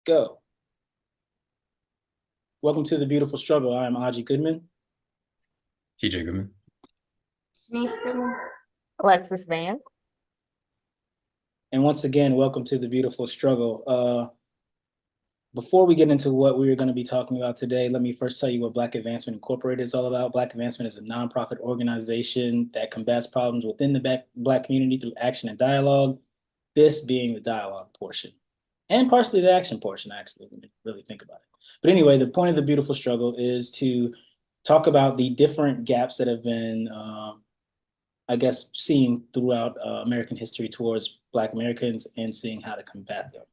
Go. Welcome to The Beautiful Struggle. I am Aji Goodman. TJ Goodman. Easton. Alexis Van. And once again, welcome to The Beautiful Struggle. Before we get into what we're going to be talking about today, let me first tell you what Black Advancement Incorporated is all about. Black Advancement is a nonprofit organization that combats problems within the Black community through action and dialogue, this being the dialogue portion. And partially the action portion, actually, when you really think about it. But anyway, the point of The Beautiful Struggle is to talk about the different gaps that have been, I guess, seen throughout American history towards Black Americans and seeing how to combat them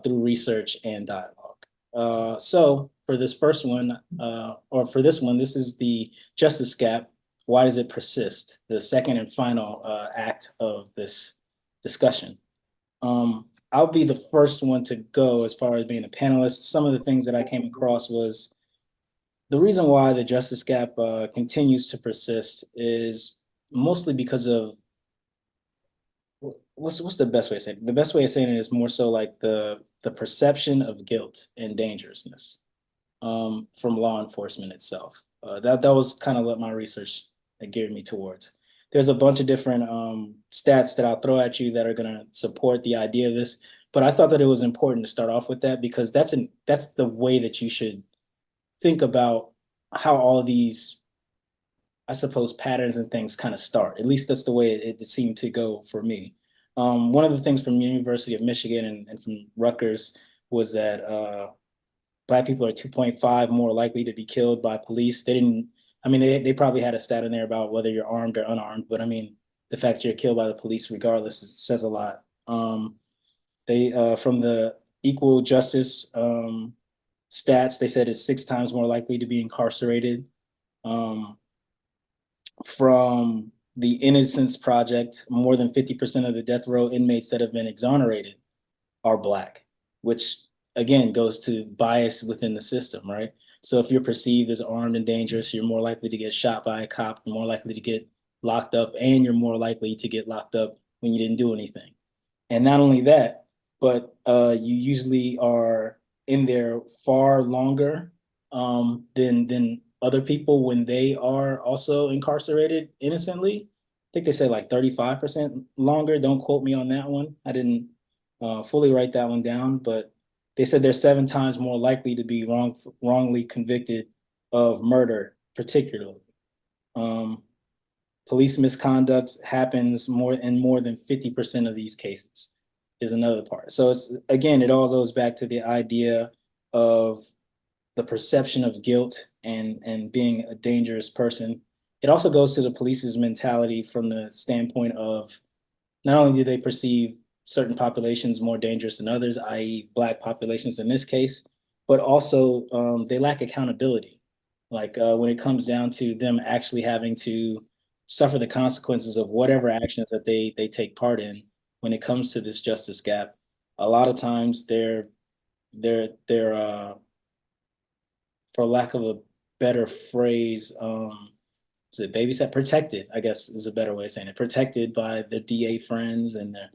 through research and dialogue. So for this first one, this is the justice gap. Why does it persist? The second and final act of this discussion. I'll be the first one to go as far as being a panelist. Some of the things that I came across was the reason why the justice gap continues to persist is mostly because of what's the best way of saying it? The best way of saying it is more so like the perception of guilt and dangerousness from law enforcement itself. That was kind of what my research geared me towards. There's a bunch of different stats that I'll throw at you that are going to support the idea of this, but I thought that it was important to start off with that because that's the way that you should think about how all of these, I suppose, patterns and things kind of start. At least that's the way it seemed to go for me. One of the things from University of Michigan and from Rutgers was that Black people are 2.5 more likely to be killed by police. They probably had a stat in there about whether you're armed or unarmed, but I mean, the fact that you're killed by the police regardless says a lot. They from the equal justice stats, they said it's 6 times more likely to be incarcerated. From the Innocence Project, more than 50% of the death row inmates that have been exonerated are Black, which again goes to bias within the system, right? So if you're perceived as armed and dangerous, you're more likely to get shot by a cop, you're more likely to get locked up, and you're more likely to get locked up when you didn't do anything. And not only that, but you usually are in there far longer than other people when they are also incarcerated innocently. I think they say like 35% longer. Don't quote me on that one. I didn't fully write that one down, but they said they're 7 times more likely to be wrongly convicted of murder, particularly. Police misconduct happens in more than 50% of these cases is another part. So it all goes back to the idea of the perception of guilt and being a dangerous person. It also goes to the police's mentality from the standpoint of not only do they perceive certain populations more dangerous than others, i.e. Black populations in this case, but also they lack accountability. Like when it comes down to them actually having to suffer the consequences of whatever actions that they take part in when it comes to this justice gap, a lot of times they're for lack of a better phrase, is it babysat? Protected, I guess is a better way of saying it. Protected by their DA friends and the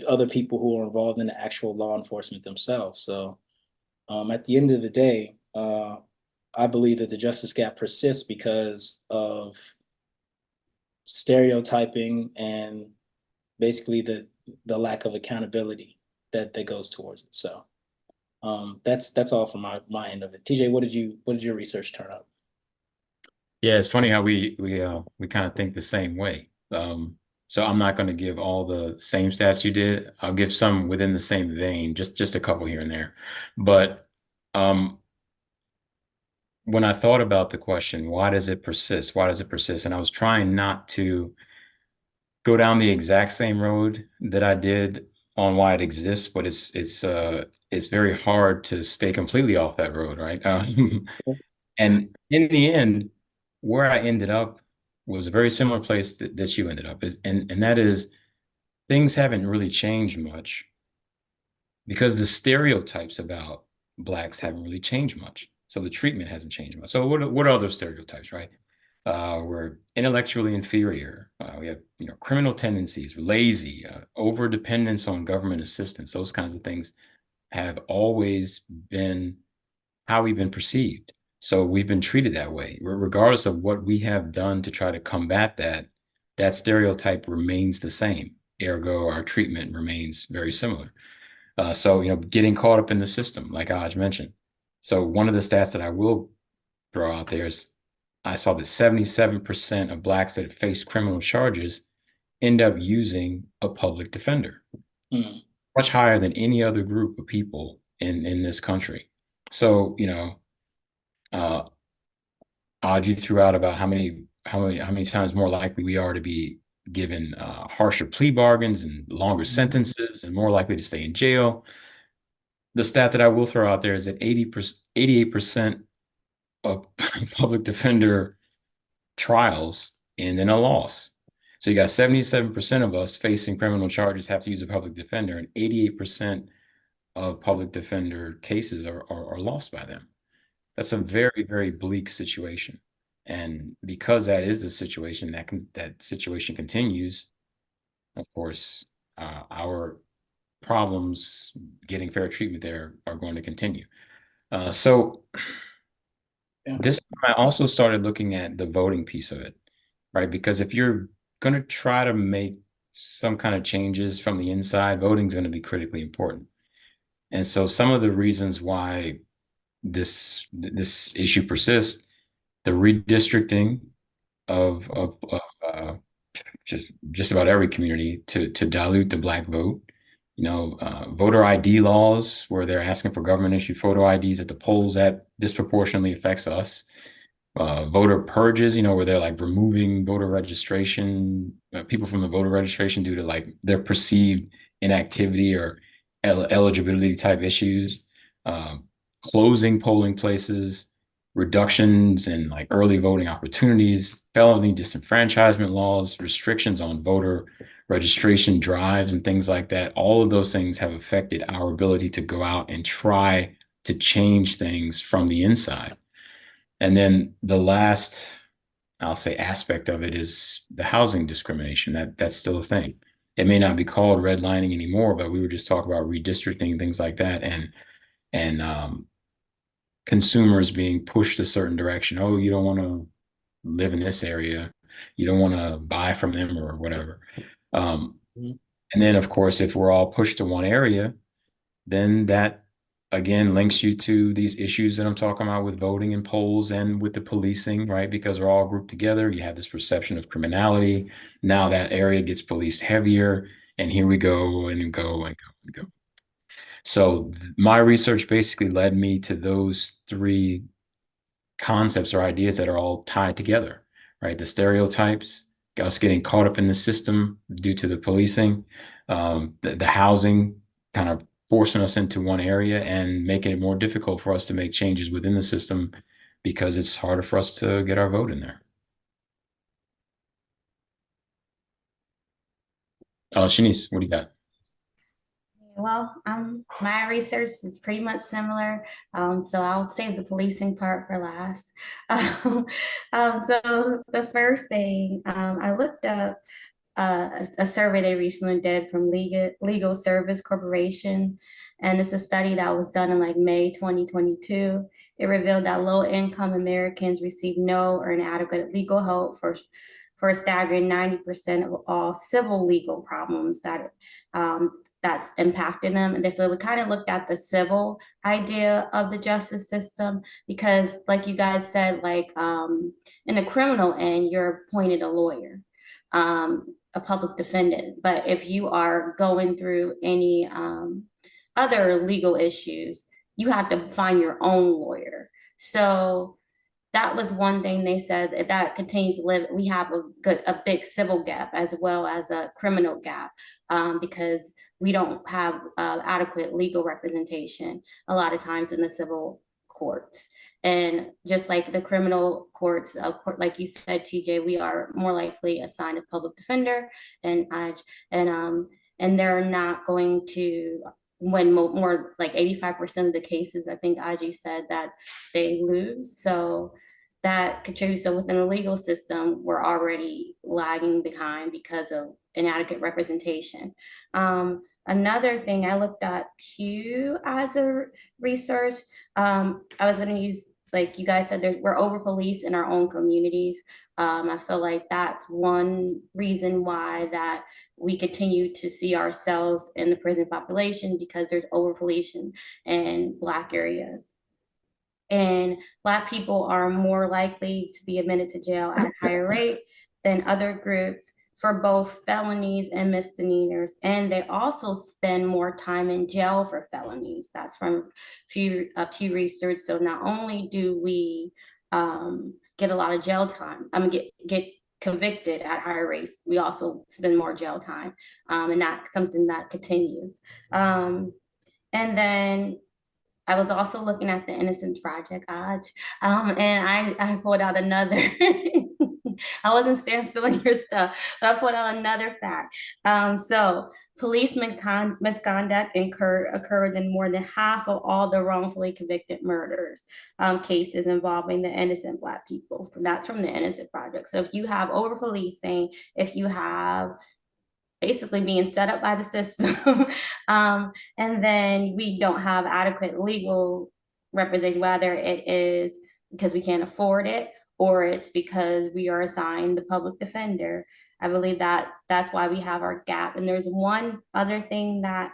other people who are involved in the actual law enforcement themselves. So at the end of the day, I believe that the justice gap persists because of stereotyping and basically the lack of accountability that goes towards it. So that's all from my end of it. TJ, what did your research turn up? Yeah, it's funny how we kind of think the same way. So I'm not going to give all the same stats you did. I'll give some within the same vein, just a couple here and there. But when I thought about the question, why does it persist? Why does it persist? And I was trying not to go down the exact same road that I did on why it exists, but it's very hard to stay completely off that road, right? And in the end, where I ended up was a very similar place that you ended up, and that is things haven't really changed much because the stereotypes about Blacks haven't really changed much. So the treatment hasn't changed much. So what are those stereotypes, right? We're intellectually inferior. We have criminal tendencies, we're lazy, over dependence on government assistance. Those kinds of things have always been how we've been perceived. So we've been treated that way, regardless of what we have done to try to combat that. That stereotype remains the same. Ergo, our treatment remains very similar. So, getting caught up in the system, like Aj mentioned. So one of the stats that I will throw out there is I saw that 77% of Blacks that face criminal charges end up using a public defender, much higher than any other group of people in this country. So, Aj threw out about how many times more likely we are to be given harsher plea bargains and longer sentences and more likely to stay in jail. The stat that I will throw out there is that 88% of public defender trials end in a loss. So you got 77% of us facing criminal charges have to use a public defender, and 88% of public defender cases are lost by them. That's a very, very bleak situation. And because that is the situation, that situation continues, of course, our problems getting fair treatment there are going to continue. So this I also started looking at the voting piece of it, right? Because if you're going to try to make some kind of changes from the inside, voting is going to be critically important. And so some of the reasons why this issue persists, the redistricting of just about every community to dilute the Black vote, voter ID laws where they're asking for government issued photo IDs at the polls that disproportionately affects us. Voter purges, where they're like removing voter registration, people from the voter registration due to like their perceived inactivity or eligibility type issues, closing polling places, reductions in like early voting opportunities, felony disenfranchisement laws, restrictions on voter registration drives and things like that. All of those things have affected our ability to go out and try to change things from the inside. And then the last, I'll say, aspect of it is the housing discrimination. That's still a thing. It may not be called redlining anymore, but we were just talking about redistricting, things like that, and consumers being pushed a certain direction. Oh, you don't want to live in this area. You don't want to buy from them or whatever. And then, of course, if we're all pushed to one area, then that again links you to these issues that I'm talking about with voting and polls and with the policing, right? Because we're all grouped together. You have this perception of criminality. Now that area gets policed heavier, and here we go and go and go and go. So my research basically led me to those three concepts or ideas that are all tied together, right? The stereotypes, us getting caught up in the system due to the policing, the housing kind of forcing us into one area and making it more difficult for us to make changes within the system because it's harder for us to get our vote in there. Shanice, what do you got? Well, my research is pretty much similar, so I'll save the policing part for last. So the first thing I looked up a survey they recently did from Legal Service Corporation, and it's a study that was done in like May 2022. It revealed that low-income Americans receive no or inadequate legal help for a staggering 90% of all civil legal problems that's impacting them. And so we kind of looked at the civil idea of the justice system because, like you guys said, like in the criminal end, you're appointed a lawyer, a public defendant. But if you are going through any other legal issues, you have to find your own lawyer. So that was one thing they said that continues to live. We have a big civil gap as well as a criminal gap because we don't have adequate legal representation a lot of times in the civil courts. And just like the criminal courts, like you said, TJ, we are more likely assigned a public defender, and and they're not going to when more like 85% of the cases, I think Aji said that they lose. So that contributes. So within the legal system, we're already lagging behind because of inadequate representation. Another thing, I looked at Pew as a research. I was going to use, like you guys said, we're over police in our own communities. I feel like that's one reason why that we continue to see ourselves in the prison population, because there's over policing in Black areas. And Black people are more likely to be admitted to jail at a higher rate than other groups for both felonies and misdemeanors. And they also spend more time in jail for felonies. That's from Pew Research. So not only do we get a lot of jail time, get convicted at higher rates, we also spend more jail time. And that's something that continues. And then I was also looking at the Innocence Project, and I pulled out another. I wasn't standing still in your stuff, but I pulled out another fact. So police misconduct occurred in more than half of all the wrongfully convicted murders cases involving the innocent Black people. That's from the Innocent Project. So if you have over policing, if you have basically being set up by the system. And then we don't have adequate legal representation, whether it is because we can't afford it or it's because we are assigned the public defender. I believe that that's why we have our gap. And there's one other thing that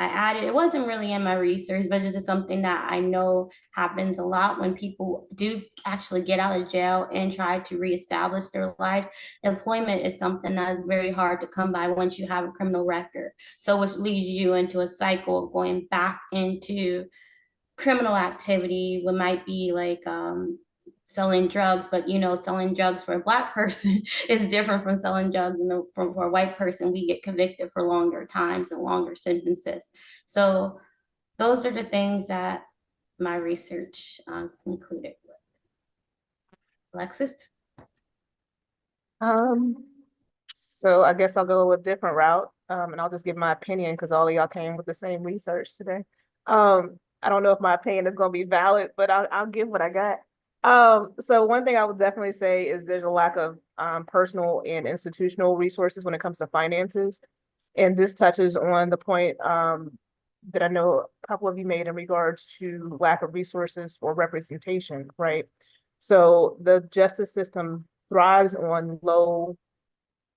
I added, it wasn't really in my research, but it's just something that I know happens a lot when people do actually get out of jail and try to reestablish their life. Employment is something that is very hard to come by once you have a criminal record. So which leads you into a cycle of going back into criminal activity, what might be like selling drugs, but selling drugs for a Black person is different from selling drugs for a white person. We get convicted for longer times and longer sentences. So those are the things that my research concluded with. Alexis? So I guess I'll go a different route, and I'll just give my opinion because all of y'all came with the same research today. I don't know if my opinion is going to be valid, but I'll give what I got. So one thing I would definitely say is there's a lack of personal and institutional resources when it comes to finances. And this touches on the point that I know a couple of you made in regards to lack of resources or representation, right? So the justice system thrives on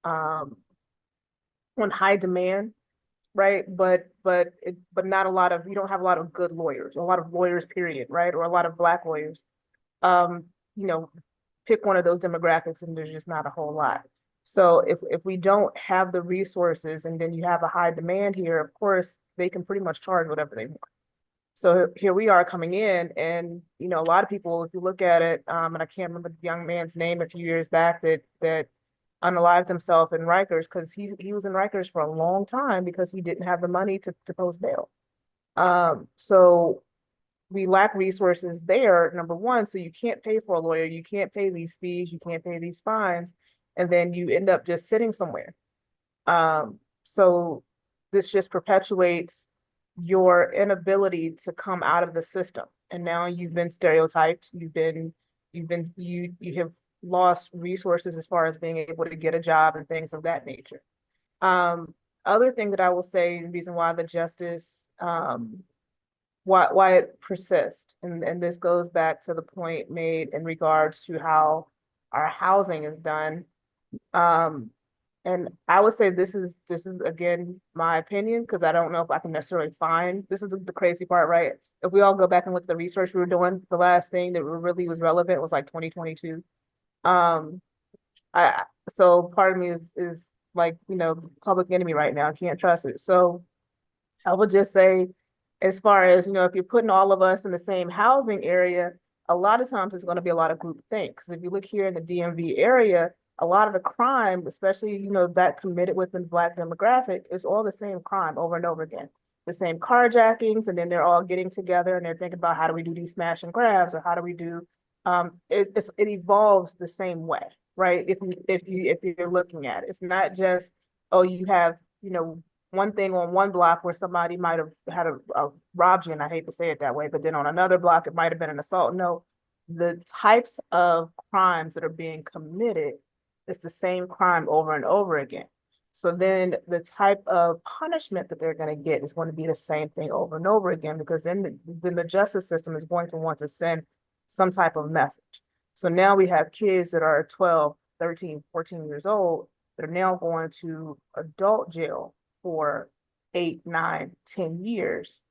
on high demand, right? But not a lot of, you don't have a lot of good lawyers, or a lot of lawyers, period, right? Or a lot of Black lawyers. You know, pick one of those demographics and there's just not a whole lot. So if we don't have the resources and then you have a high demand here, of course, they can pretty much charge whatever they want. So here we are coming in, and a lot of people, if you look at it, and I can't remember the young man's name a few years back that unalived himself in Rikers, because he was in Rikers for a long time because he didn't have the money to post bail. So we lack resources there, number one, so you can't pay for a lawyer, you can't pay these fees, you can't pay these fines, and then you end up just sitting somewhere. So this just perpetuates your inability to come out of the system. And now you've been stereotyped, you have lost resources as far as being able to get a job and things of that nature. Other thing that I will say, the reason why the justice, why it persists, and this goes back to the point made in regards to how our housing is done. And I would say this is again my opinion, because I don't know if I can necessarily find, this is the crazy part, right? If we all go back and look at the research we were doing, the last thing that really was relevant was like 2022. So part of me is like, public enemy right now. I can't trust it. So I would just say, as far as, if you're putting all of us in the same housing area, a lot of times it's going to be a lot of group think. Because if you look here in the DMV area, a lot of the crime, especially, that committed within the Black demographic, is all the same crime over and over again. The same carjackings, and then they're all getting together and they're thinking about how do we do these smash and grabs, or how do we do, it evolves the same way, right? If you're looking at it, it's not just, oh, you have, one thing on one block where somebody might have had a robbed you, and I hate to say it that way, but then on another block, it might have been an assault. No, the types of crimes that are being committed, it's the same crime over and over again. So then the type of punishment that they're going to get is going to be the same thing over and over again, because then the justice system is going to want to send some type of message. So now we have kids that are 12, 13, 14 years old that are now going to adult jail for 8, 9, 10 years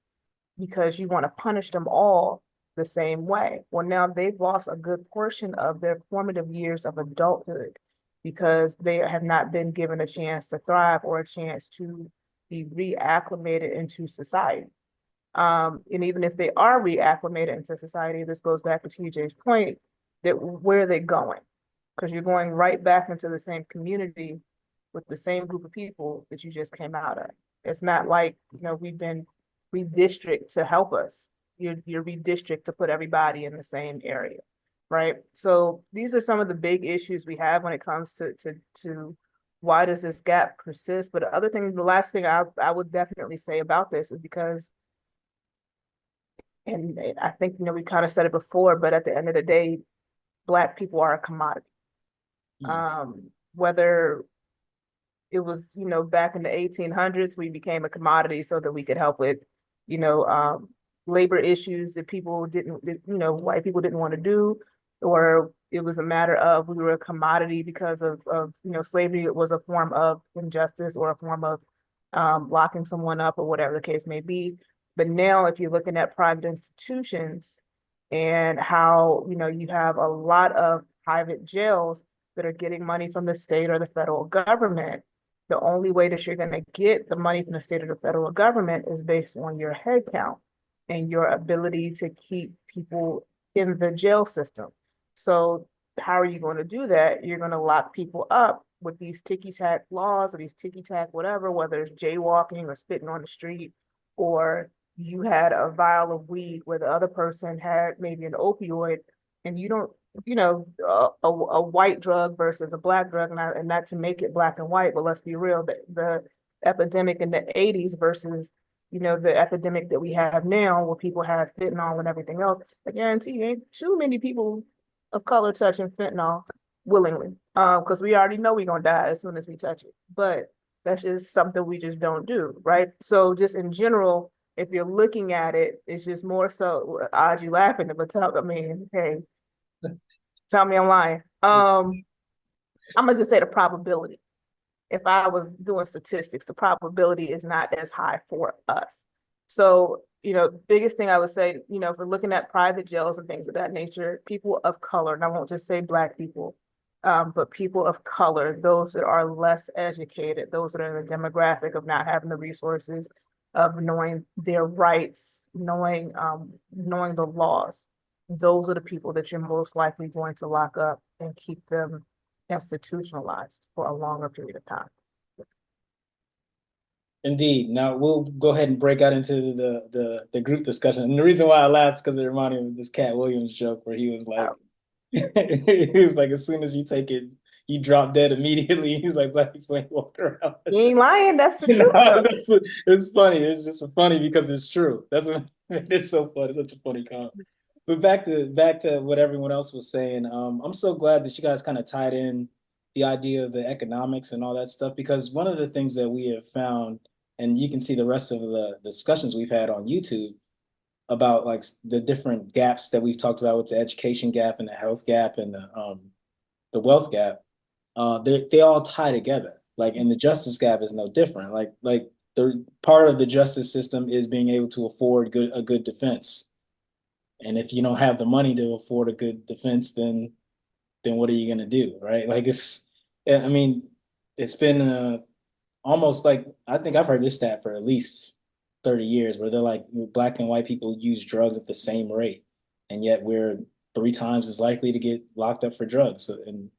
because you want to punish them all the same way. Well, now they've lost a good portion of their formative years of adulthood because they have not been given a chance to thrive or a chance to be reacclimated into society. And even if they are reacclimated into society, this goes back to TJ's point, that where are they going? Because you're going right back into the same community with the same group of people that you just came out of. It's not like, we've been redistrict to help us. You're redistrict to put everybody in the same area, right? So these are some of the big issues we have when it comes to why does this gap persist? But the last thing I would definitely say about this is because, and I think, we kind of said it before, but at the end of the day, Black people are a commodity. Whether it was, back in the 1800s, we became a commodity so that we could help with, labor issues that people didn't, white people didn't want to do, or it was a matter of we were a commodity because of slavery. It was a form of injustice or a form of locking someone up or whatever the case may be. But now, if you're looking at private institutions and how, you have a lot of private jails that are getting money from the state or the federal government, the only way that you're going to get the money from the state or the federal government is based on your head count and your ability to keep people in the jail system. So how are you going to do that? You're going to lock people up with these ticky-tack laws or these ticky-tack whatever, whether it's jaywalking or spitting on the street, or you had a vial of weed where the other person had maybe an opioid, and you don't, a white drug versus a Black drug, and not to make it black and white, but let's be real, the epidemic in the 80s versus, the epidemic that we have now where people have fentanyl and everything else. I guarantee you ain't too many people of color touching fentanyl willingly, because we already know we're going to die as soon as we touch it. But that's just something we just don't do, right? So just in general, if you're looking at it, it's just more so, odd you laughing, but hey, tell me I'm lying. I'm gonna just say the probability. If I was doing statistics, the probability is not as high for us. So, biggest thing I would say, if we're looking at private jails and things of that nature, people of color, and I won't just say Black people, but people of color, those that are less educated, those that are in the demographic of not having the resources, of knowing their rights, knowing the laws, those are the people that you're most likely going to lock up and keep them institutionalized for a longer period of time. Indeed. Now we'll go ahead and break out into the group discussion. And the reason why I laughed is because it reminded me of this Cat Williams joke where he was like, he was like, as soon as you take it, you drop dead immediately. He's like, Black people ain't walking around. You ain't lying. That's the truth. It's funny. It's just funny because it's true. That's what it's so funny. It's such a funny comment. But back to what everyone else was saying. I'm so glad that you guys kind of tied in the idea of the economics and all that stuff, because one of the things that we have found, and you can see the rest of the discussions we've had on YouTube about like the different gaps that we've talked about with the education gap and the health gap and the wealth gap, they all tie together. Like, and the justice gap is no different. Like the part of the justice system is being able to afford a good defense. And if you don't have the money to afford a good defense, then what are you gonna do, right? Like it's been almost like, I think I've heard this stat for at least 30 years where they're like, Black and white people use drugs at the same rate, and yet we're 3 times as likely to get locked up for drugs. And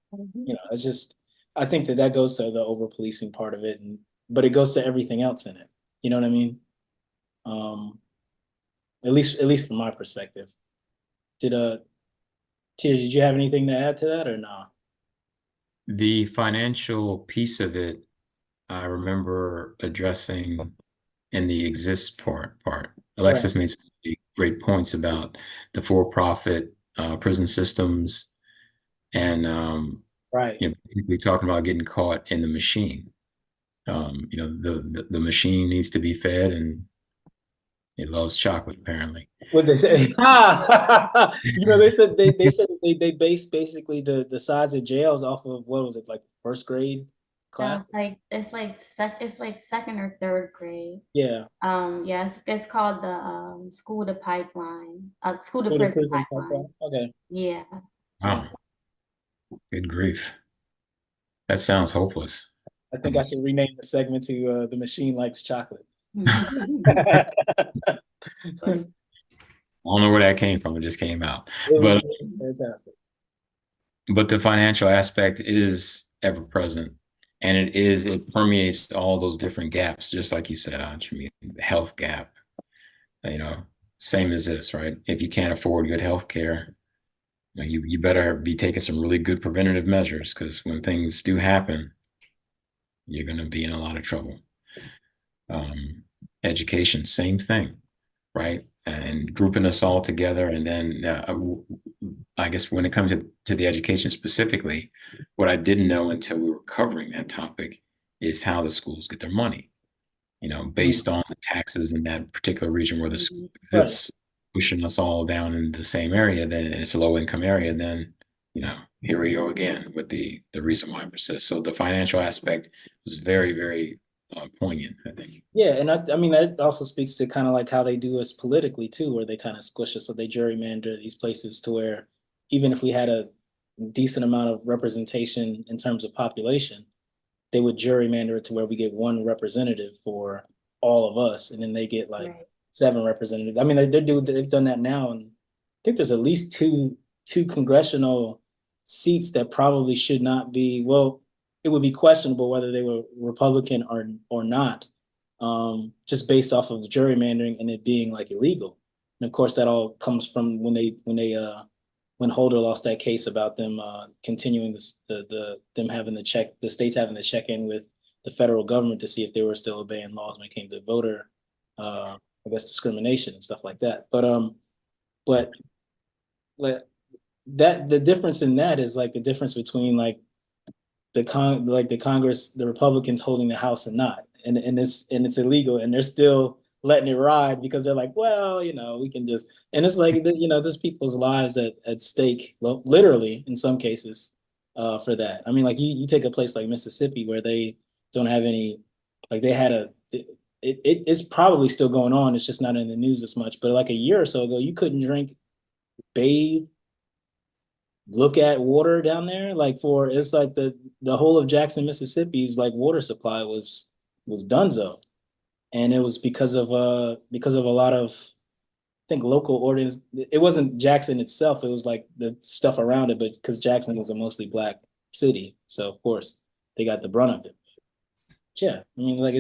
it's just, I think that goes to the over policing part of it, but it goes to everything else in it. You know what I mean? At least from my perspective. Tia, did you have anything to add to that or not? The financial piece of it, I remember addressing in the exist part. Alexis made some great points about the for-profit prison systems and Right. basically talking about getting caught in the machine. The machine needs to be fed, and it loves chocolate apparently. What they say? They said they based basically the size of jails off of what was it, like first grade No, class? it's like second or third grade. Yeah, Yes, it's called the school to pipeline, school to for the prison prison pipeline. pipeline. Okay, Yeah. Wow, good grief. That sounds hopeless. I think I should rename the segment to "The Machine Likes Chocolate." But I don't know where that came from. It just came out. It But was fantastic. the financial aspect is ever present, and it permeates all those different gaps, just like you said, Anj. I mean, the health gap, you know, same as this, right? If you can't afford good health care, you better be taking some really good preventative measures, because when things do happen, you're going to be in a lot of trouble. Education, same thing, right? And grouping us all together. And then I guess when it comes to the education specifically, what I didn't know until we were covering that topic is how the schools get their money, based on the taxes in that particular region where the school Right. exists, pushing us all down in the same area, then it's a low income area. Then, here we go again with the reason why it persists. So the financial aspect was very, very poignant, I think. Yeah, and I mean that also speaks to kind of like how they do us politically too, where they kind of squish us. So they gerrymander these places to where even if we had a decent amount of representation in terms of population, they would gerrymander it to where we get one representative for all of us, and then they get like right. 7 representatives. I mean, they've done that now, and I think there's at least two congressional seats that probably should not be. Well, it would be questionable whether they were Republican or not, just based off of gerrymandering and it being like illegal. And of course, that all comes from when Holder lost that case about them continuing them having the states having to check in with the federal government to see if they were still obeying laws when it came to voter, I guess, discrimination and stuff like that. But like that the difference in that is like the difference between like the Congress, the Republicans holding the House and not, and it's illegal, and they're still letting it ride because they're like, well, we can just, and it's like, there's people's lives at stake, well, literally in some cases, for that. I mean, like you take a place like Mississippi where they don't have any, like they had it's probably still going on. It's just not in the news as much. But like a year or so ago, you couldn't drink, bathe, look at water down there. Like it's like the whole of Jackson, Mississippi's like water supply was donezo, and it was because of a lot of, I think, local ordinance. It wasn't Jackson itself; it was like the stuff around it. But because Jackson is a mostly black city, so of course they got the brunt of it. Yeah, I mean, like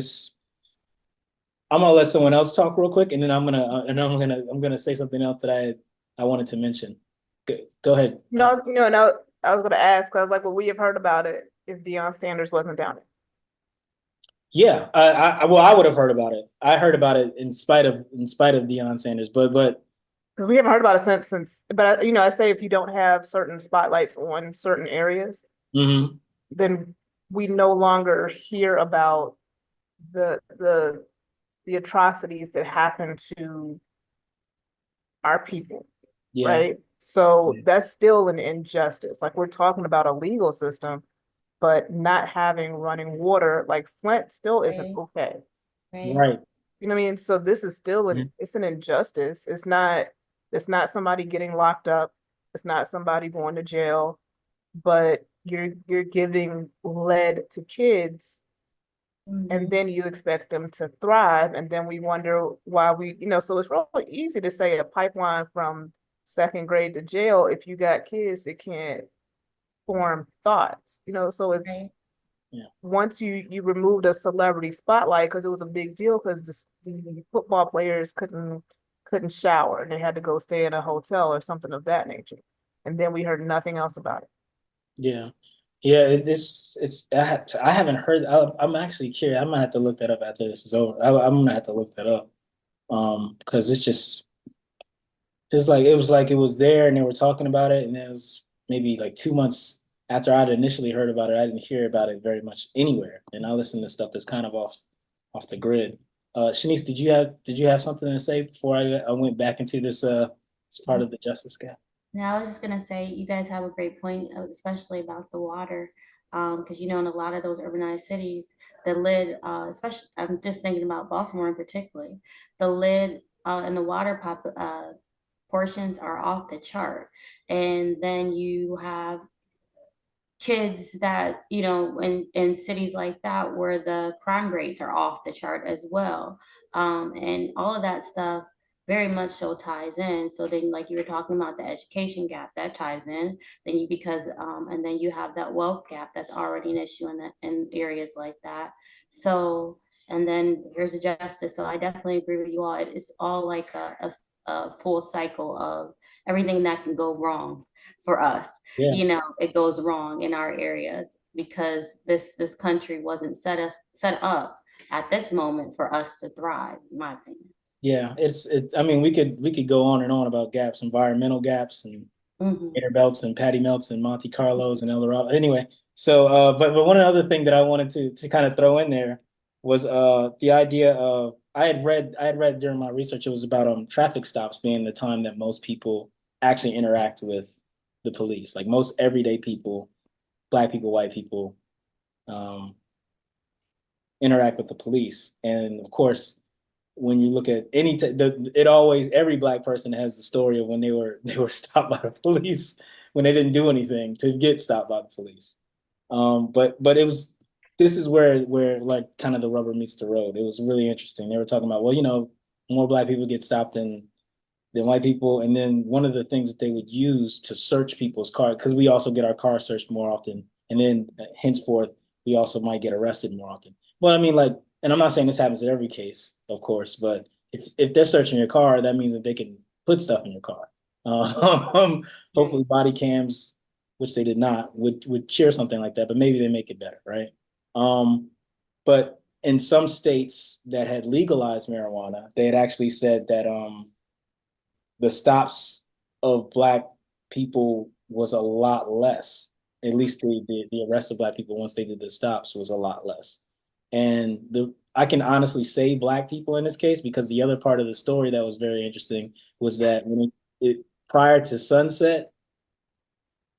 I'm gonna let someone else talk real quick, and then I'm gonna say something else that I wanted to mention. Go ahead. No, I was gonna ask, because like, well, we have heard about it if Deion Sanders wasn't down there. Yeah, well, I would have heard about it. I heard about it in spite of Deion Sanders, but Because we haven't heard about it since, but I say if you don't have certain spotlights on certain areas, mhm. then we no longer hear about the atrocities that happen to our people, Yeah, right? So that's still an injustice. Like, we're talking about a legal system, but not having running water, like Flint still isn't Right. okay. Right. right. You know what I mean? So this is still Mhm. it's an injustice. It's not somebody getting locked up. It's not somebody going to jail, but you're giving lead to kids, and Mhm. then you expect them to thrive, and then we wonder why so it's really easy to say a pipeline from second grade to jail if you got kids that can't form thoughts, so it's Right. Yeah, once you removed a celebrity spotlight, because it was a big deal, because the football players couldn't shower, they had to go stay in a hotel or something of that nature, and then we heard nothing else about it. yeah, yeah. It's I haven't heard. I'm actually curious. I'm gonna have to look that up after this is over. I'm gonna have to look that up. Because it was like it was there, and they were talking about it, and then it was maybe like 2 months after I'd initially heard about it, I didn't hear about it very much anywhere. And I listen to stuff that's kind of off the grid. Shanice, did you have something to say before I went back into this part of the justice gap? Now, I was just gonna say, you guys have a great point, especially about the water, because you know, in a lot of those urbanized cities, the lid, especially, I'm just thinking about Baltimore in particular, the lid and the water portions are off the chart, and then you have kids that, you know, in cities like that where the crime rates are off the chart as well, and all of that stuff very much so ties in. So then, like you were talking about the education gap, that ties in. Then you because and then you have that wealth gap that's already an issue in areas like that. So and then here's the justice. So I definitely agree with you all. It is all like a full cycle of everything that can go wrong for us. Yeah. You know, it goes wrong in our areas because this country wasn't set up at this moment for us to thrive, in my opinion. Yeah, I mean, we could go on and on about gaps, environmental gaps and Hmm. Gator Belts and Patty Melts and Monte Carlos and El Dorado. Anyway, so but one other thing that I wanted to kind of throw in there was the idea of I had read during my research, it was about traffic stops being the time that most people actually interact with the police. Like most everyday people, black people, white people, um, interact with the police. And of course, when you look at it always every black person has the story of when they were stopped by the police when they didn't do anything to get stopped by the police. But it was this is where like kind of the rubber meets the road. It was really interesting. They were talking about, well, more black people get stopped than white people. And then one of the things that they would use to search people's car, because we also get our car searched more often, and then henceforth we also might get arrested more often. But I mean, like, and I'm not saying this happens in every case, of course, but if they're searching your car, that means that they can put stuff in your car. Hopefully, body cams, which they did not, would cure something like that, but maybe they make it better, right? But in some states that had legalized marijuana, they had actually said that the stops of black people was a lot less. At least the arrest of black people once they did the stops was a lot less. And I can honestly say black people in this case because the other part of the story that was very interesting was that when it prior to sunset,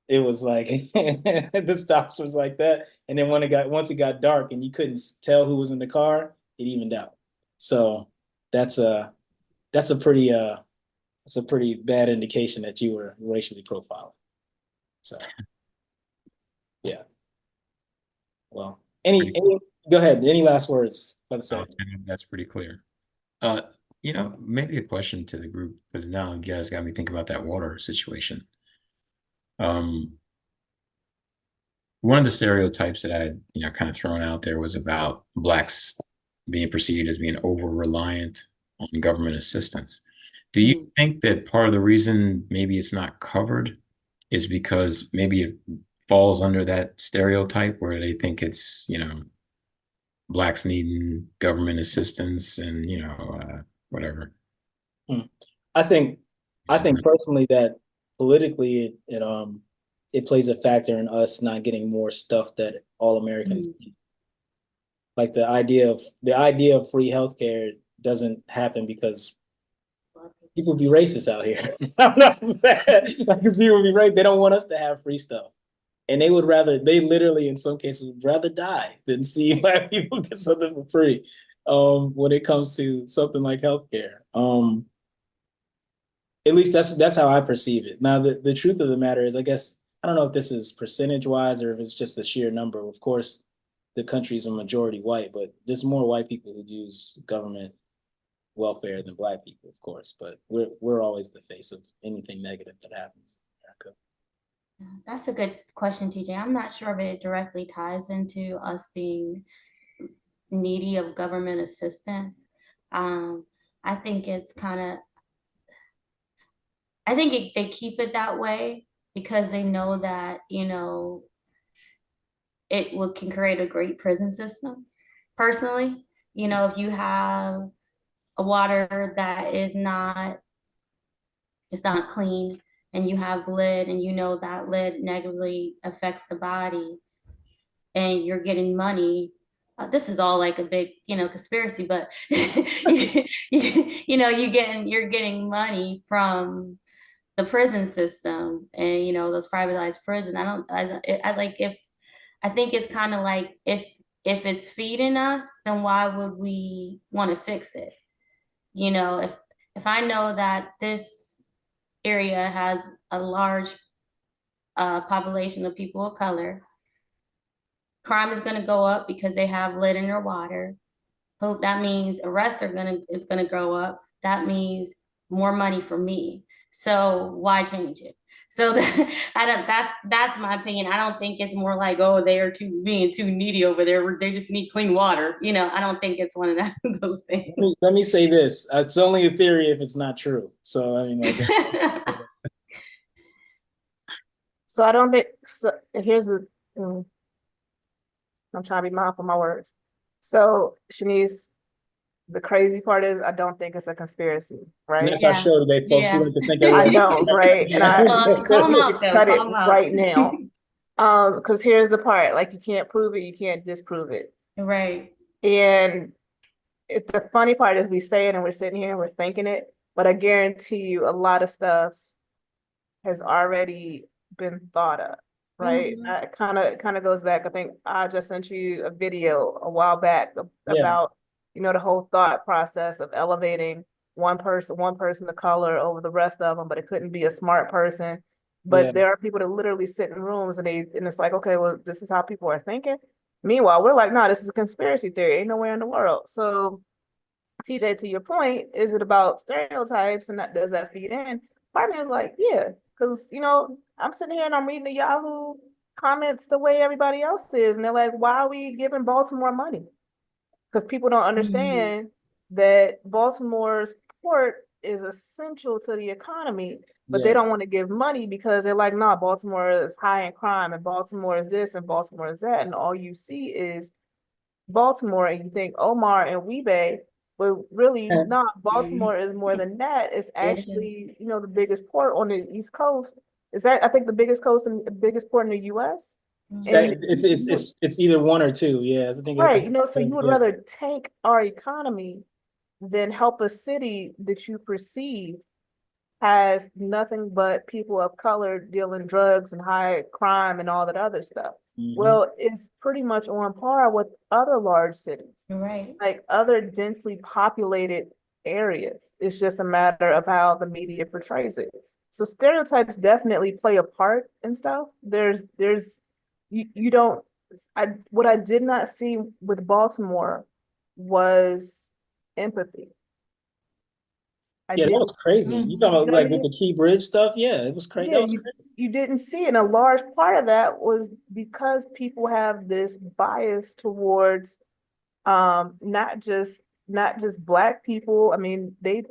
it was like the stops was like that. And then once it got dark and you couldn't tell who was in the car, it evened out. So that's a that's a pretty it's a pretty bad indication that you were racially profiling. So yeah. Well, Pretty cool. go ahead. Any last words for the Oh, say? that's pretty clear. Uh, maybe a question to the group because now you guys got me thinking about that water situation. Um, One of the stereotypes that I, kind of thrown out there was about blacks being perceived as being over reliant on government assistance. Do you Mm. think that part of the reason maybe it's not covered is because maybe it falls under that stereotype where they think it's, blacks needing government assistance and, whatever. Hmm. I think I Is think that- personally that politically it plays a factor in us not getting more stuff that all Americans Mm. need. Like the idea of free healthcare doesn't happen because people be racist out here. I'm not saying because people be right. They don't want us to have free stuff. And they literally in some cases would rather die than see black people get something for free. When it comes to something like healthcare. At least that's how I perceive it. Now the truth of the matter is I guess I don't know if this is percentage wise or if it's just a sheer number. Of course, the country's a majority white, but there's more white people who use government welfare than black people, of course. But we're always the face of anything negative that happens in America. That's a good question, TJ. I'm not sure if it directly ties into us being needy of government assistance. Um, I think it's kind of, they keep it that way because they know that, you know, can create a great prison system. Personally, you know, if you have a water that is not, just not clean, and you have lead and you know that lead negatively affects the body and you're getting money. This is all like a big, conspiracy, but you're getting money from the prison system and those privatized prison. I like if I think it's kind of like if it's feeding us, then why would we want to fix it? If I know that this area has a large population of people of color, crime is going to go up because they have lead in their water. So that means arrests is gonna go up. That means more money for me. So why change it? So I don't. That's my opinion. I don't think it's more like, oh, they are being too needy over there. They just need clean water. I don't think it's one of those things. Let me say this. It's only a theory if it's not true. So I mean, like, So I don't think, so here's the, I'm trying to be mindful of my words. So Shanice, the crazy part is I don't think it's a conspiracy, and right? that's our show today, folks. We like to thank I everybody. know, right? And I Well, call them out, though. cut it Call them out. right now. Because here's the part, like you can't prove it, you can't disprove it. Right. And the funny part is we say it and we're sitting here and we're thinking it, but I guarantee you a lot of stuff has already been thought of, right? Mhm. It kind of goes back. I think I just sent you a video a while back Yeah. about, the whole thought process of elevating one person of color over the rest of them, but it couldn't be a smart person. But Yeah. there are people that literally sit in rooms and it's like, okay, well, this is how people are thinking. Meanwhile, we're like, no, this is a conspiracy theory. Ain't nowhere in the world. So TJ, to your point, is it about stereotypes and does that feed in? Part of me is like, yeah, because I'm sitting here and I'm reading the Yahoo comments the way everybody else is, and they're like, why are we giving Baltimore money? Because people don't understand that Baltimore's port is essential to the economy, but they don't want to give money because they're like, nah, Baltimore is high in crime and Baltimore is this and Baltimore is that, and all you see is Baltimore and you think Omar and Weebay, but really not. Baltimore is more than that. It's actually, the biggest port on the East Coast. Is that I think the biggest coast and the biggest port in the US. And It's either one or two. Yeah, I think right, so you would rather tank our economy than help a city that you perceive has nothing but people of color dealing drugs and high crime and all that other stuff. Well, it's pretty much on par with other large cities, Right. like other densely populated areas. It's just a matter of how the media portrays it. So stereotypes definitely play a part in stuff. You don't, what I did not see with Baltimore was empathy. Yeah, that was crazy. You talking about like with the Key Bridge stuff? Yeah, it was crazy. Yeah, you didn't see it. And a large part of that was because people have this bias towards not just Black people. I mean, they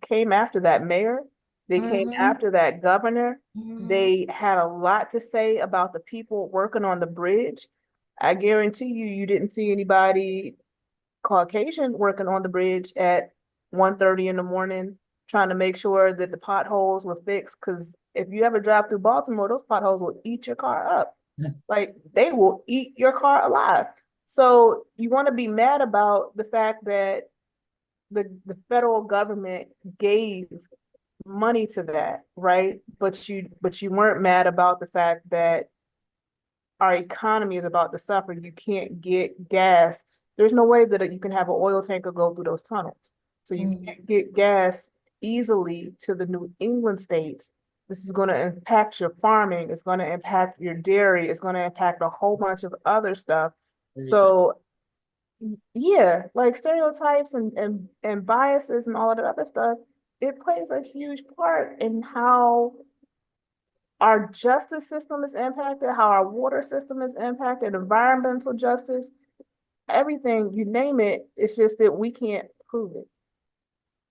came after that mayor, they came after that governor. They had a lot to say about the people working on the bridge. I guarantee you didn't see anybody Caucasian working on the bridge at 1:30 in the morning, trying to make sure that the potholes were fixed. Because if you ever drive through Baltimore, those potholes will eat your car up. Like they will eat your car alive. So you want to be mad about the fact that the federal government gave money to that, right? But you weren't mad about the fact that our economy is about to suffer. You can't get gas. There's no way that you can have an oil tanker go through those tunnels. So you can't get gas easily to the New England states. This is going to impact your farming. It's going to impact your dairy. It's going to impact a whole bunch of other stuff. So yeah, like stereotypes and biases and all of that other stuff, it plays a huge part in how our justice system is impacted, how our water system is impacted, environmental justice, everything, you name it. It's just that we can't prove it.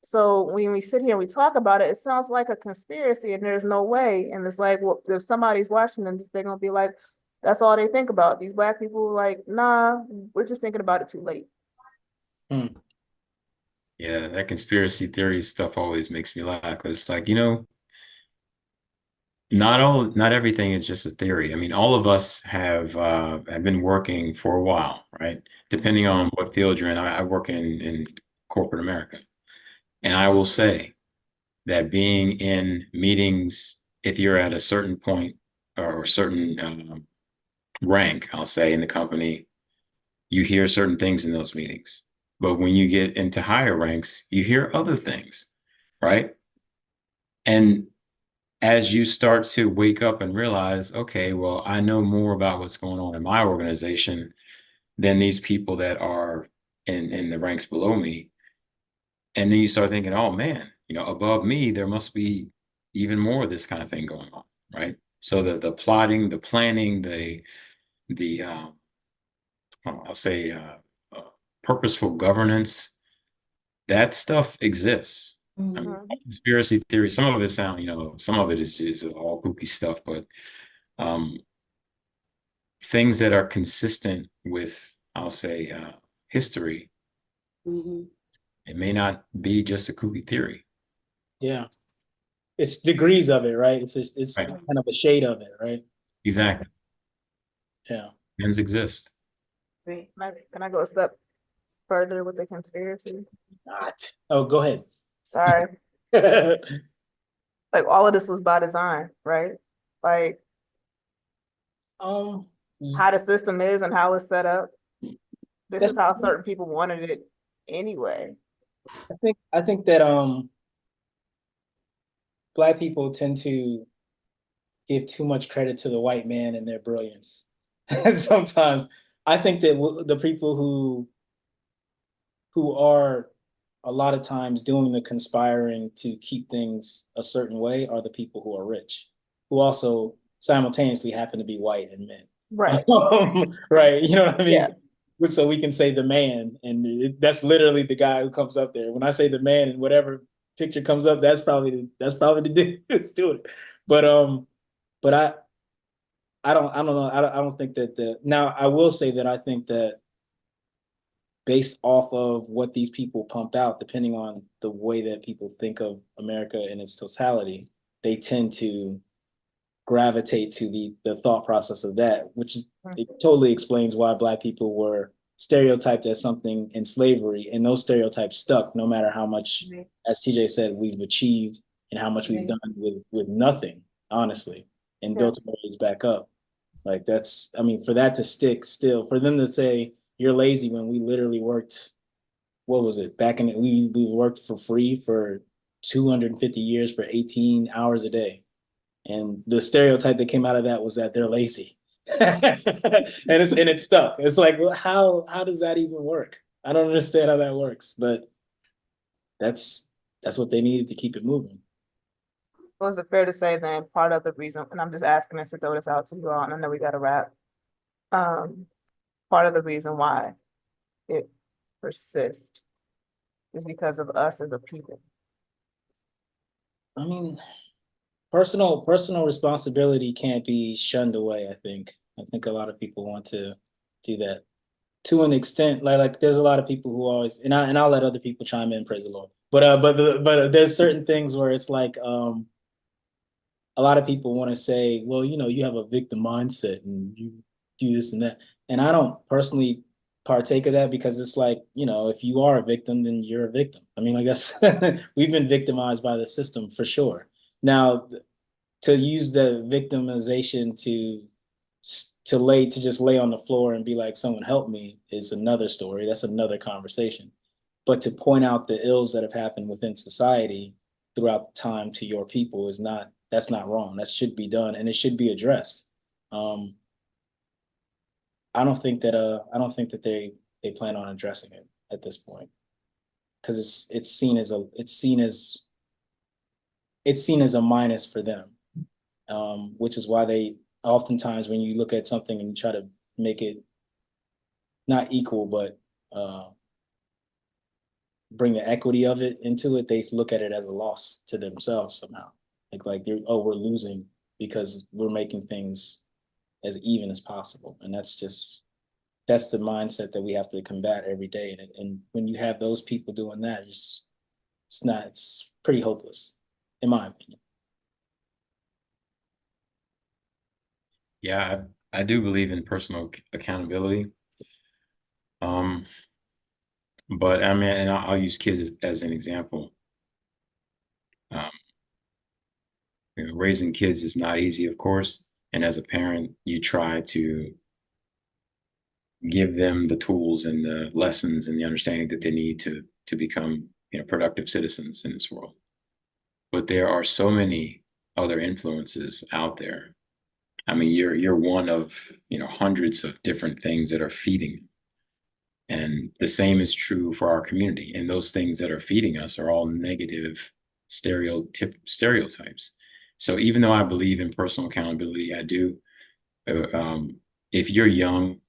So when we sit here and we talk about it, it sounds like a conspiracy and there's no way. And it's like, well, if somebody's watching them, they're gonna be like, that's all they think about. These Black people like, nah, we're just thinking about it too late. Yeah, that conspiracy theory stuff always makes me laugh. It's like, not everything is just a theory. I mean, all of us have been working for a while, right? Depending on what field you're in. I work in corporate America, and I will say that being in meetings, if you're at a certain point or a certain rank, I'll say in the company, you hear certain things in those meetings. But when you get into higher ranks, you hear other things, right? And as you start to wake up and realize, okay, well, I know more about what's going on in my organization than these people that are in the ranks below me. And then you start thinking, oh man, above me, there must be even more of this kind of thing going on, right? So the plotting, the planning, the I'll say uh, purposeful governance, that stuff exists. I mean, Mhm. conspiracy theory, some of it some of it is all kooky stuff, but um, things that are consistent with, I'll say, history, Mhm. it may not be just a kooky theory. Yeah. It's degrees of it, right? It's Right. kind of a shade of it, right? Exactly. Yeah. Ends exist. Right. Can I go a step further with the conspiracy? Not. Oh, go ahead. Sorry. Like all of this was by design, right? Like Um, how the system is and how it's set up. This is that's how certain people wanted it anyway. I think that Black people tend to give too much credit to the white man and their brilliance. Sometimes I think that the people who are a lot of times doing the conspiring to keep things a certain way are the people who are rich, who also simultaneously happen to be white and men. Right. Right? You know what I Yeah. mean? So we can say the man, and that's literally the guy who comes up there. When I say the man, and whatever picture comes up, that's probably the dude who's doing it. But I don't know. I don't think that now I will say that I think that based off of what these people pump out, depending on the way that people think of America in its totality, they tend to gravitate to the thought process of that, which is it totally explains why Black people were stereotyped as something in slavery, and those stereotypes stuck no matter how much, Right. as TJ said, we've achieved and how much we've Right. done with nothing, honestly, and Yeah. built our ways back up. Like that's, I mean, for that to stick still, for them to say you're lazy when we literally worked, what was it, back in we worked for free for 250 years for 18 hours a day. And the stereotype that came out of that was that they're lazy. And it stuck. It's like, well, how does that even work? I don't understand how that works, but that's what they needed to keep it moving. Was it fair to say then part of the reason, and I'm just asking this to throw this out to you all, and I know we got to wrap. Um, Part of the reason why it persists is because of us as a people. I mean, personal responsibility can't be shunned away, I think a lot of people want to do that to an extent. Like there's a lot of people who always, and I'll let other people chime in, praise the Lord, but there's certain things where it's like a lot of people want to say, well, you have a victim mindset and you do this and that, and I don't personally partake of that, because it's like, if you are a victim, then you're a victim. I mean, I guess we've been victimized by the system for sure. Now, to use the victimization to just lay on the floor and be like, someone help me, is another story. That's another conversation. But to point out the ills that have happened within society throughout time to your people that's not wrong. That should be done, and it should be addressed. um I don't think that they plan on addressing it at this point, because it's seen as a minus for them, which is why they oftentimes, when you look at something and you try to make it not equal, but uh, bring the equity of it into it, they look at it as a loss to themselves somehow. Like we're losing because we're making things as even as possible, and that's the mindset that we have to combat every day. And when you have those people doing that, it's pretty hopeless, in my opinion. Yeah, I do believe in personal accountability. Um, but I mean, and I'll use kids as an example. Um, raising kids is not easy, of course. And as a parent, you try to give them the tools and the lessons and the understanding that they need to become, productive citizens in this world. But there are so many other influences out there. I mean, you're one of, hundreds of different things that are feeding. And the same is true for our community. And those things that are feeding us are all negative stereotypes. So even though I believe in personal accountability, I do. If you're young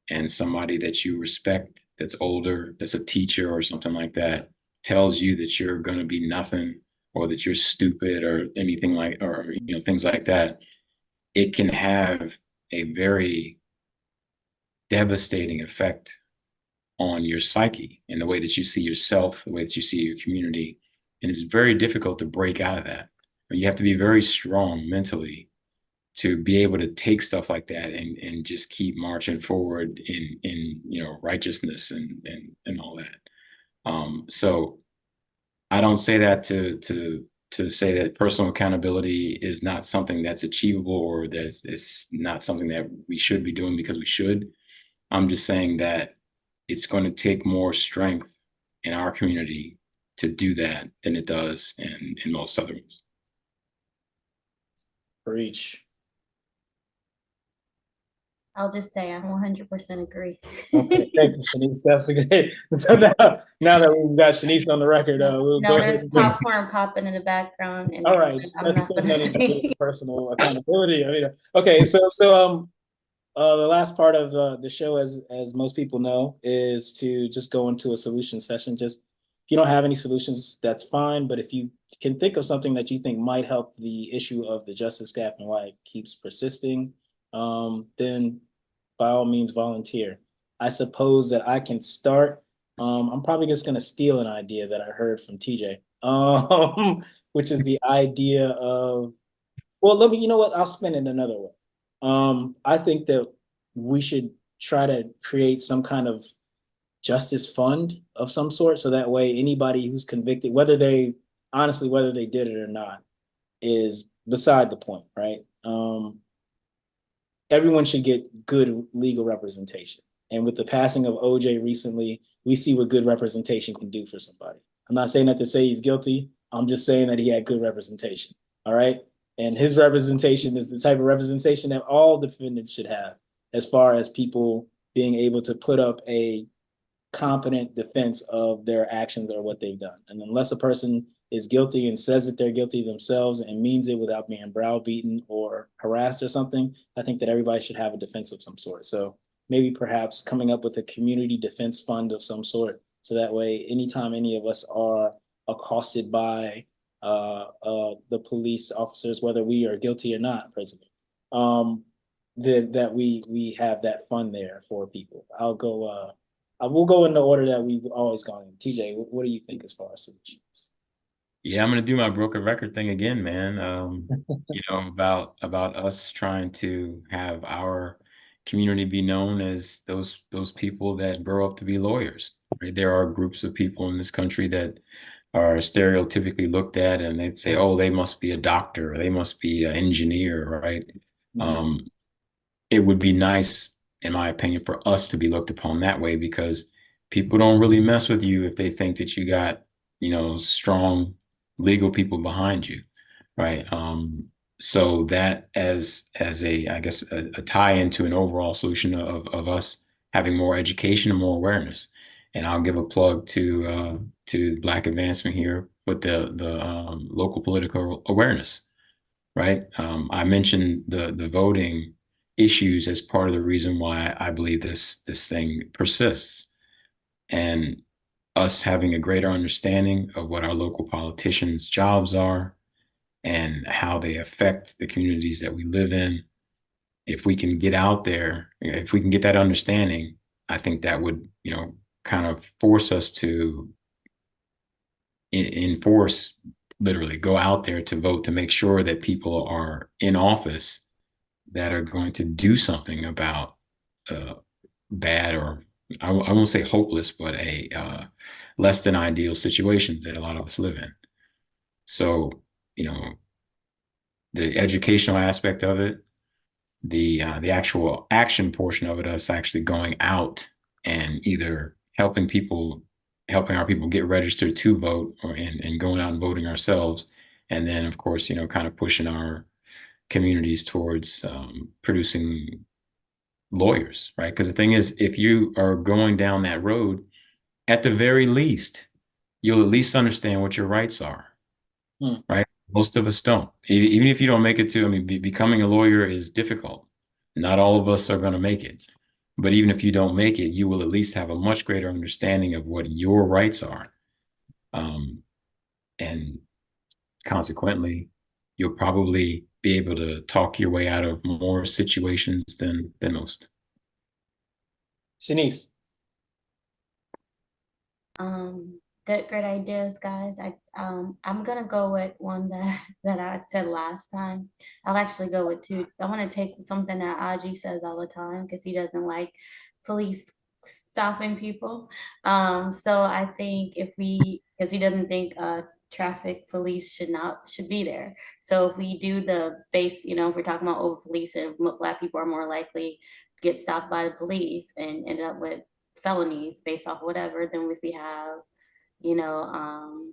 and somebody that you respect, that's older, that's a teacher or something like that, tells you that you're going to be nothing or that you're stupid or anything like, or, things like that, it can have a very devastating effect on your psyche and the way that you see yourself, the way that you see your community. And it's very difficult to break out of that. You have to be very strong mentally to be able to take stuff like that and just keep marching forward in righteousness and all that. So I don't say that to say that personal accountability is not something that's achievable or that it's not something that we should be doing because we should. I'm just saying that it's going to take more strength in our community to do that than it does in most other ones. Preach. I'll just say I 100% agree. Okay, thank you, Shanice. That's great. So now that we've got Shanice on the record, we'll No, go there's ahead. popcorn popping in the background, and All right, I'm that's not still gonna nothing to do say. with personal accountability. I mean, okay, so the last part of the show, as most people know, is to just go into a solution session. Just if you don't have any solutions, that's fine. But if you can think of something that you think might help the issue of the justice gap and why it keeps persisting, then by all means volunteer. I suppose that I can start. I'm probably just going to steal an idea that I heard from TJ, which is the idea of, well, you know what? I'll spin it another way. I think that we should try to create some kind of justice fund of some sort. So that way, anybody who's convicted, whether they did it or not, is beside the point, right? Everyone should get good legal representation. And with the passing of OJ recently, we see what good representation can do for somebody. I'm not saying that to say he's guilty. I'm just saying that he had good representation. All right. And his representation is the type of representation that all defendants should have, as far as people being able to put up a competent defense of their actions or what they've done. And unless a person is guilty and says that they're guilty themselves and means it without being browbeaten or harassed or something, I think that everybody should have a defense of some sort. So maybe perhaps coming up with a community defense fund of some sort. So that way, anytime any of us are accosted by the police officers, whether we are guilty or not, President, that we have that fund there for people. We'll go in the order that we've always gone in. TJ, what do you think as far as solutions? Yeah, I'm gonna do my broken record thing again, man. About us trying to have our community be known as those people that grow up to be lawyers. Right? There are groups of people in this country that are stereotypically looked at, and they'd say, "Oh, they must be a doctor, or they must be an engineer," right? Um, it would be nice, in my opinion, for us to be looked upon that way because people don't really mess with you if they think that you got, strong legal people behind you, right? So that as a, I guess, a tie into an overall solution of us having more education and more awareness. And I'll give a plug to Black Advancement here with the local political awareness, right? I mentioned the voting issues as part of the reason why I believe this thing persists, and us having a greater understanding of what our local politicians' jobs are and how they affect the communities that we live in. If we can get out there, if we can get that understanding, I think that would, kind of force us to enforce, literally go out there to vote to make sure that people are in office that are going to do something about bad, or I won't say hopeless, but a less than ideal situations that a lot of us live in. So, you know, the educational aspect of it, the actual action portion of it, us actually going out and either helping our people get registered to vote, or and going out and voting ourselves, and then of course, you know, kind of pushing our communities towards producing lawyers, right? Because the thing is, if you are going down that road, at the very least, you'll at least understand what your rights are, right? Most of us don't. Even if you don't make it to, I mean, becoming a lawyer is difficult. Not all of us are going to make it. But even if you don't make it, you will at least have a much greater understanding of what your rights are. And consequently, you'll probably be able to talk your way out of more situations than most. Shanice. Great ideas, guys. I'm gonna go with one that I said last time. I'll actually go with two. I want to take something that Aji says all the time because he doesn't like police stopping people. So I think because he doesn't think traffic police should be there. So if we do the base, if we're talking about over policing, Black people are more likely to get stopped by the police and end up with felonies based off whatever than if we have you know,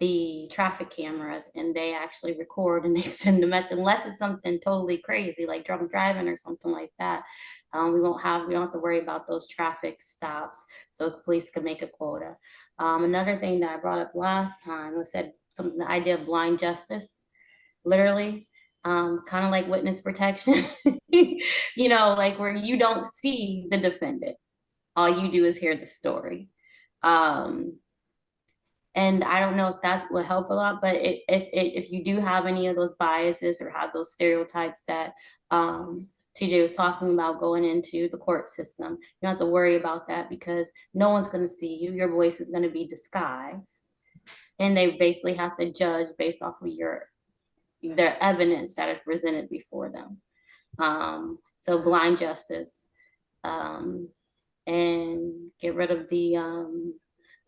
the traffic cameras and they actually record and they send a message, unless it's something totally crazy like drunk driving or something like that. We don't have to worry about those traffic stops, so the police can make a quota. Another thing that I brought up last time was said something, the idea of blind justice, literally. Kind of like witness protection, like where you don't see the defendant, all you do is hear the story. And I don't know if that's will help a lot, but if you do have any of those biases or have those stereotypes that TJ was talking about going into the court system, you don't have to worry about that because no one's going to see you. Your voice is going to be disguised, and they basically have to judge based off of their evidence that is presented before them. So blind justice, and get rid of the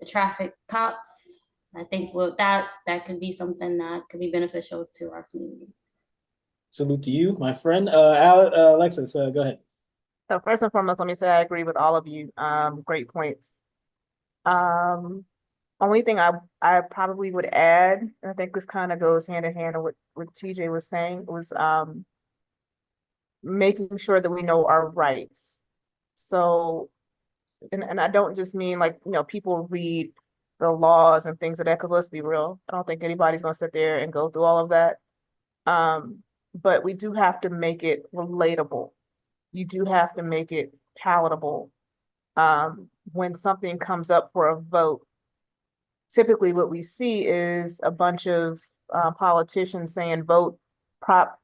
traffic cops. I think that could be something that could be beneficial to our community. Salute to you, my friend. Alexis, go ahead. So first and foremost, let me say I agree with all of you. Great points. Only thing I probably would add, and I think this kind of goes hand in hand with what TJ was saying, was making sure that we know our rights. So, and I don't just mean like, people read the laws and things of that, because let's be real, I don't think anybody's going to sit there and go through all of that. But we do have to make it relatable. You do have to make it palatable. When something comes up for a vote, typically what we see is a bunch of politicians saying vote Prop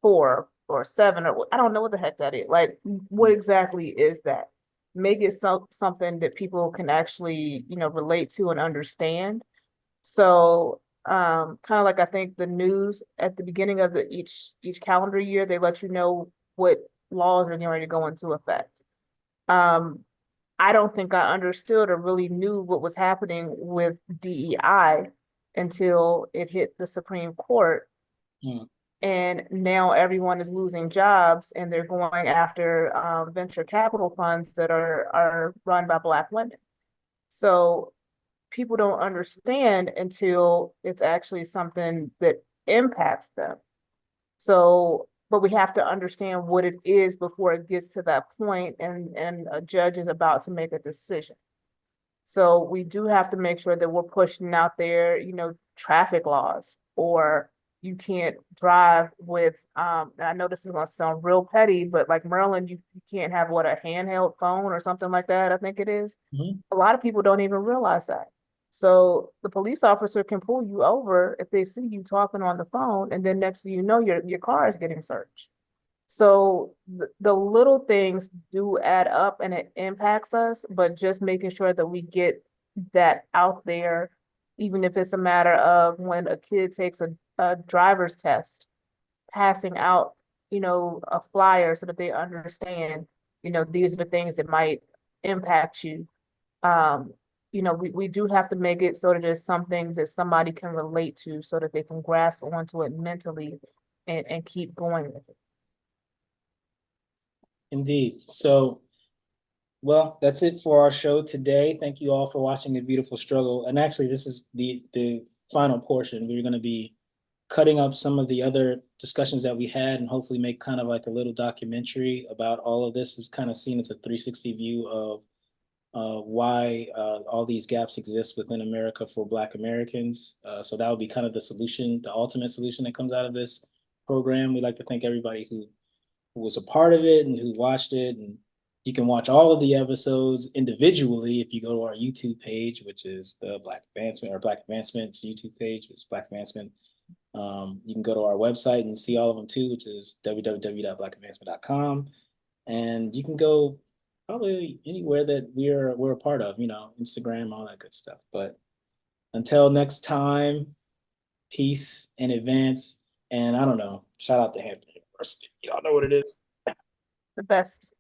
4 or 7, or I don't know what the heck that is. Like, what exactly is that? Make it something that people can actually, relate to and understand. So kind of like I think the news at the beginning of each calendar year, they let you know what laws are getting ready to go into effect. I don't think I understood or really knew what was happening with DEI until it hit the Supreme Court. And now everyone is losing jobs and they're going after venture capital funds that are run by Black women. So people don't understand until it's actually something that impacts them. So, but we have to understand what it is before it gets to that point and a judge is about to make a decision. So we do have to make sure that we're pushing out there, traffic laws, or you can't drive with, and I know this is going to sound real petty, but like Maryland, you can't have a handheld phone or something like that, I think it is. A lot of people don't even realize that. So the police officer can pull you over if they see you talking on the phone, and then next thing you know, your car is getting searched. So the little things do add up and it impacts us, but just making sure that we get that out there, even if it's a matter of when a kid takes a driver's test, passing out a flyer so that they understand, these are the things that might impact you. Um, we do have to make it so that it's something that somebody can relate to so that they can grasp onto it mentally and keep going with it. Indeed. So, well, that's it for our show today. Thank you all for watching The Beautiful Struggle. And actually, this is the final portion. We're going to be cutting up some of the other discussions that we had and hopefully make kind of like a little documentary about all of this. Is kind of seen as a 360 view of why all these gaps exist within America for Black Americans. So that would be kind of the solution, the ultimate solution that comes out of this program. We'd like to thank everybody who was a part of it and who watched it. And you can watch all of the episodes individually if you go to our YouTube page, which is the Black Advancement, or Black Advancement's YouTube page, which is Black Advancement. You can go to our website and see all of them too, which is www.blackadvancement.com. And you can go probably anywhere that we're a part of, Instagram, all that good stuff. But until next time, peace and advance. And I don't know, shout out to Hampton University. Y'all know what it is. The best.